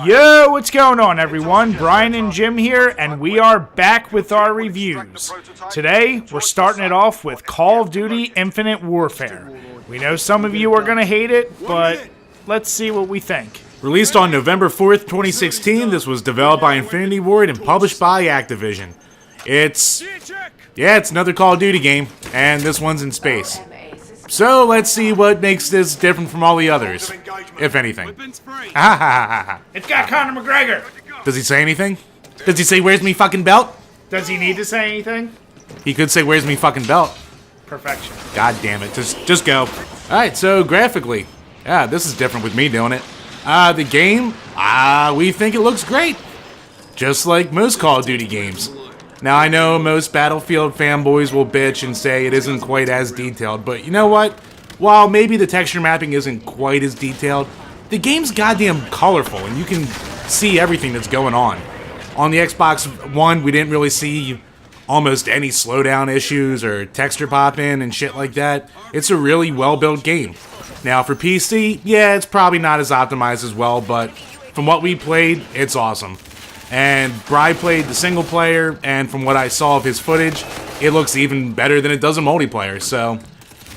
Yo, what's going on everyone? Brian and Jim here, and we are back with our reviews. Today, we're starting it off with Call of Duty Infinite Warfare. We know some of you are going to hate it, but let's see what we think. Released on November 4th, 2016, this was developed by Infinity Ward and published by Activision. It's another Call of Duty game, and this one's in space. So let's see what makes this different from all the others, if anything. It's got Conor McGregor. Does he say anything? Does he say, "Where's me fucking belt"? Does he need to say anything? He could say, "Where's me fucking belt." Perfection. God damn it, just go. Alright, so graphically, this is different with me doing it. The game, we think it looks great. Just like most Call of Duty games. Now, I know most Battlefield fanboys will bitch and say it isn't quite as detailed, but you know what? While maybe the texture mapping isn't quite as detailed, the game's goddamn colorful, and you can see everything that's going on. On the Xbox One, we didn't really see almost any slowdown issues or texture pop-in and shit like that. It's a really well-built game. Now, for PC, it's probably not as optimized as well, but from what we played, it's awesome. And Bri played the single player, and from what I saw of his footage, it looks even better than it does in multiplayer. So,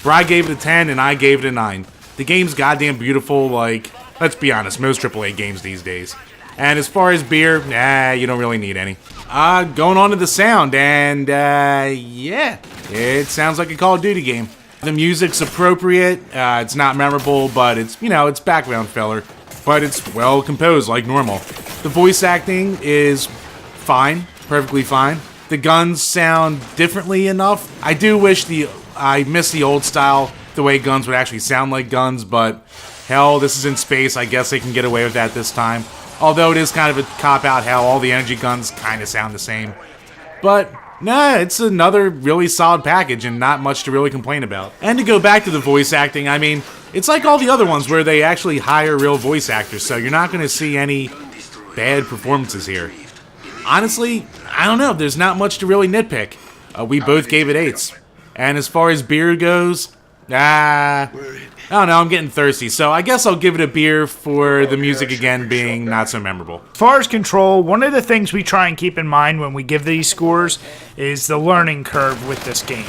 Bri gave it a 10, and I gave it a 9. The game's goddamn beautiful, like, let's be honest, most AAA games these days. And as far as beer, you don't really need any. Going on to the sound, and, it sounds like a Call of Duty game. The music's appropriate, it's not memorable, but it's, it's background filler. But it's well composed, like normal. The voice acting is fine, perfectly fine. The guns sound differently enough. I do wish I miss the old style, the way guns would actually sound like guns, but hell, this is in space, I guess they can get away with that this time. Although it is kind of a cop-out how all the energy guns kind of sound the same. But, it's another really solid package and not much to really complain about. And to go back to the voice acting, I mean, it's like all the other ones where they actually hire real voice actors, so you're not going to see any bad performances here. Honestly, I don't know, there's not much to really nitpick. We both gave it 8s. And as far as beer goes, I don't know, I'm getting thirsty, so I guess I'll give it a beer for the music again being not so memorable. As far as control, one of the things we try and keep in mind when we give these scores is the learning curve with this game.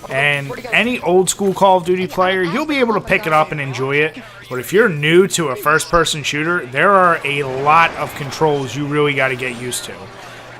And any old school Call of Duty player, you'll be able to pick it up and enjoy it. But if you're new to a first-person shooter, there are a lot of controls you really got to get used to.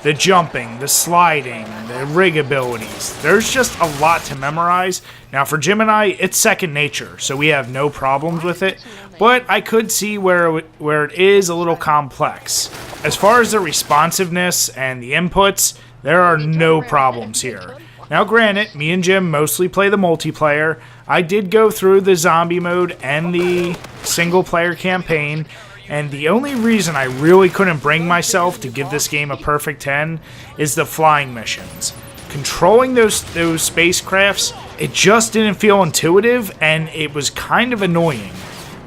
The jumping, the sliding, the rig abilities. There's just a lot to memorize. Now for Jim and I, it's second nature, so we have no problems with it. But I could see where it is a little complex. As far as the responsiveness and the inputs, there are no problems here. Now granted, me and Jim mostly play the multiplayer. I did go through the zombie mode and the single player campaign, and the only reason I really couldn't bring myself to give this game a perfect 10 is the flying missions. Controlling those spacecrafts, it just didn't feel intuitive, and it was kind of annoying.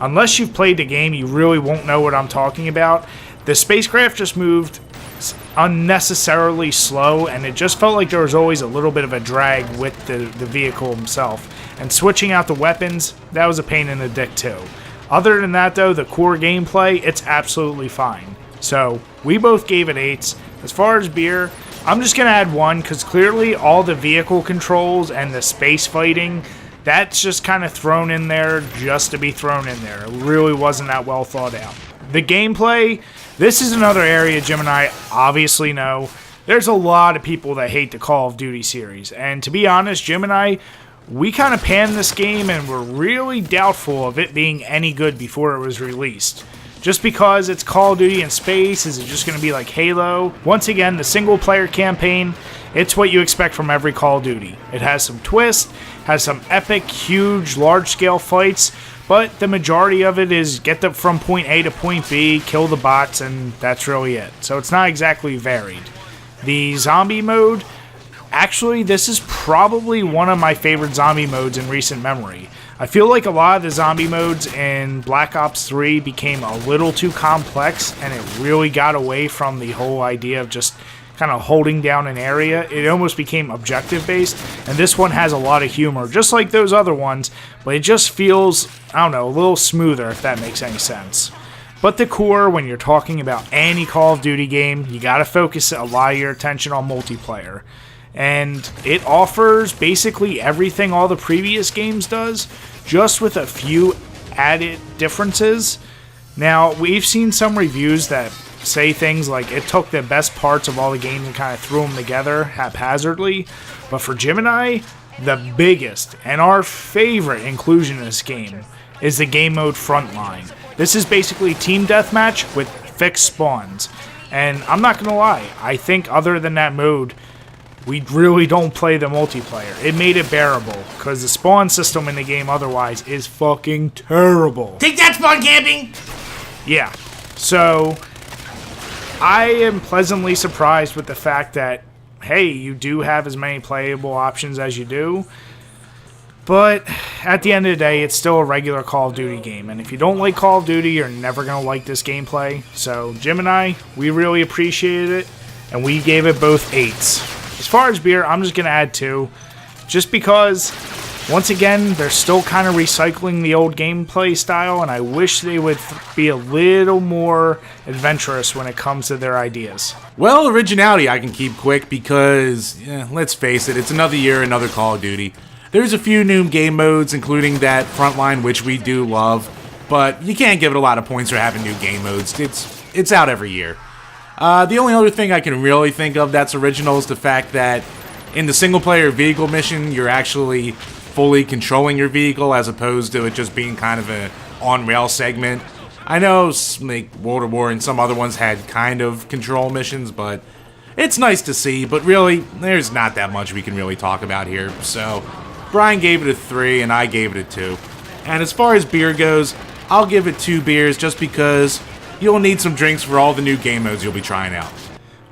Unless you've played the game, you really won't know what I'm talking about. The spacecraft just moved unnecessarily slow, and it just felt like there was always a little bit of a drag with the vehicle himself. And switching out the weapons, that was a pain in the dick too. Other than that though, the core gameplay, it's absolutely fine. So, we both gave it 8s. As far as beer, I'm just going to add 1, because clearly all the vehicle controls and the space fighting, that's just kind of thrown in there just to be thrown in there. It really wasn't that well thought out. The gameplay, this is another area Jim and I obviously know. There's a lot of people that hate the Call of Duty series, and to be honest, Jim and I, we kind of panned this game and were really doubtful of it being any good before it was released. Just because it's Call of Duty in space, is it just going to be like Halo? Once again, the single player campaign, it's what you expect from every Call of Duty. It has some twists, has some epic, huge, large-scale fights, but the majority of it is get them from point A to point B, kill the bots, and that's really it. So it's not exactly varied. The zombie mode, actually, this is probably one of my favorite zombie modes in recent memory. I feel like a lot of the zombie modes in Black Ops 3 became a little too complex, and it really got away from the whole idea of just kind of holding down an area. It almost became objective based, and this one has a lot of humor, just like those other ones, but it just feels, I don't know, a little smoother, if that makes any sense. But the core, when you're talking about any Call of Duty game, you gotta focus a lot of your attention on multiplayer. And it offers basically everything all the previous games does, just with a few added differences. Now, we've seen some reviews that say things like it took the best parts of all the games and kind of threw them together haphazardly. But for Jim and I, the biggest and our favorite inclusion in this game is the game mode Frontline. This is basically team deathmatch with fixed spawns. And I'm not going to lie, I think other than that mode, we really don't play the multiplayer. It made it bearable, because the spawn system in the game otherwise is fucking terrible. Take that, spawn camping! Yeah, so I am pleasantly surprised with the fact that, hey, you do have as many playable options as you do, but at the end of the day, it's still a regular Call of Duty game, and if you don't like Call of Duty, you're never going to like this gameplay. So Jim and I, we really appreciated it, and we gave it both 8s. As far as beer, I'm just going to add 2, just because, once again, they're still kind of recycling the old gameplay style, and I wish they would be a little more adventurous when it comes to their ideas. Well, Originality I can keep quick because, let's face it, it's another year, another Call of Duty. There's a few new game modes, including that Frontline, which we do love, but you can't give it a lot of points for having new game modes. It's out every year. The only other thing I can really think of that's original is the fact that in the single-player vehicle mission, you're actually fully controlling your vehicle as opposed to it just being kind of an on-rail segment. I know like World of War and some other ones had kind of control missions, but it's nice to see, but really, there's not that much we can really talk about here. So, Brian gave it a 3 and I gave it a 2. And as far as beer goes, I'll give it 2 beers just because you'll need some drinks for all the new game modes you'll be trying out.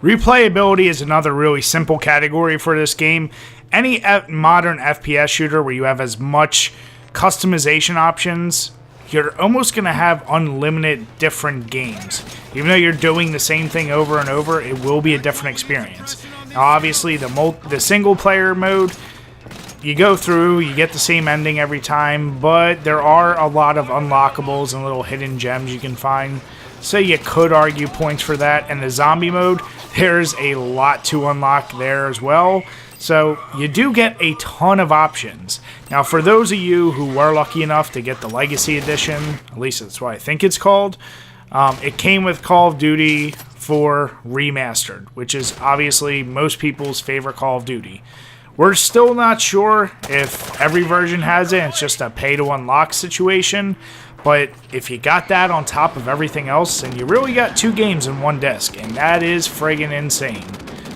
Replayability is another really simple category for this game. Any modern FPS shooter where you have as much customization options, you're almost going to have unlimited different games. Even though you're doing the same thing over and over, it will be a different experience. Now, obviously, the single player mode, you go through, you get the same ending every time, but there are a lot of unlockables and little hidden gems you can find. So you could argue points for that. And the zombie mode, there's a lot to unlock there as well. So you do get a ton of options. Now, for those of you who were lucky enough to get the Legacy Edition, at least that's what I think it's called, it came with Call of Duty 4 Remastered, which is obviously most people's favorite Call of Duty. We're still not sure if every version has it. It's just a pay-to-unlock situation. But if you got that on top of everything else, then you really got 2 games in one disc, and that is friggin' insane.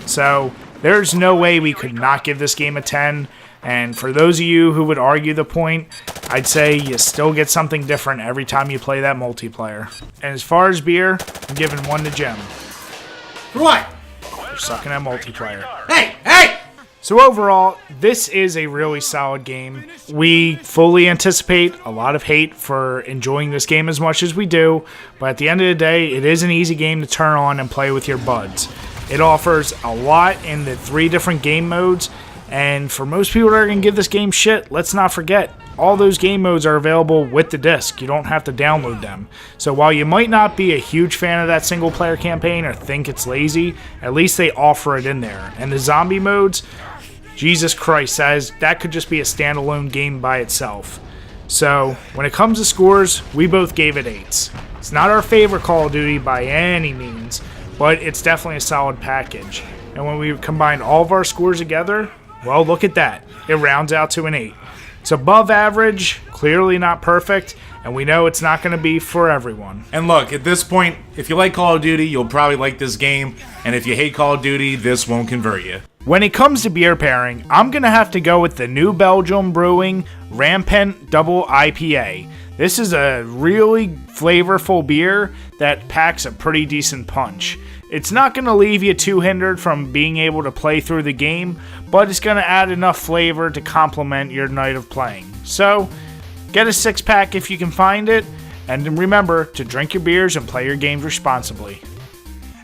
So there's no way we could not give this game a 10, and for those of you who would argue the point, I'd say you still get something different every time you play that multiplayer. And as far as beer, I'm giving 1 to Gem. For what? You're sucking at multiplayer. Hey! Hey! So overall, this is a really solid game. We fully anticipate a lot of hate for enjoying this game as much as we do, but at the end of the day, it is an easy game to turn on and play with your buds. It offers a lot in the 3 different game modes, and for most people that are going to give this game shit, let's not forget, all those game modes are available with the disc. You don't have to download them. So while you might not be a huge fan of that single player campaign or think it's lazy, at least they offer it in there. And the zombie modes, Jesus Christ, that could just be a standalone game by itself. So when it comes to scores, we both gave it 8s. It's not our favorite Call of Duty by any means, but it's definitely a solid package. And when we combine all of our scores together, well, look at that. It rounds out to an 8. It's above average, clearly not perfect, and we know it's not going to be for everyone. And look, at this point, if you like Call of Duty, you'll probably like this game, and if you hate Call of Duty, this won't convert you. When it comes to beer pairing, I'm going to have to go with the New Belgium Brewing Rampant Double IPA. This is a really flavorful beer that packs a pretty decent punch. It's not going to leave you too hindered from being able to play through the game, but it's going to add enough flavor to complement your night of playing. So, get a 6-pack if you can find it, and remember to drink your beers and play your games responsibly.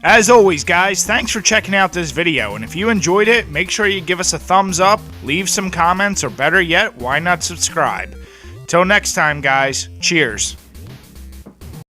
As always, guys, thanks for checking out this video, and if you enjoyed it, make sure you give us a thumbs up, leave some comments, or better yet, why not subscribe? Till next time, guys, cheers.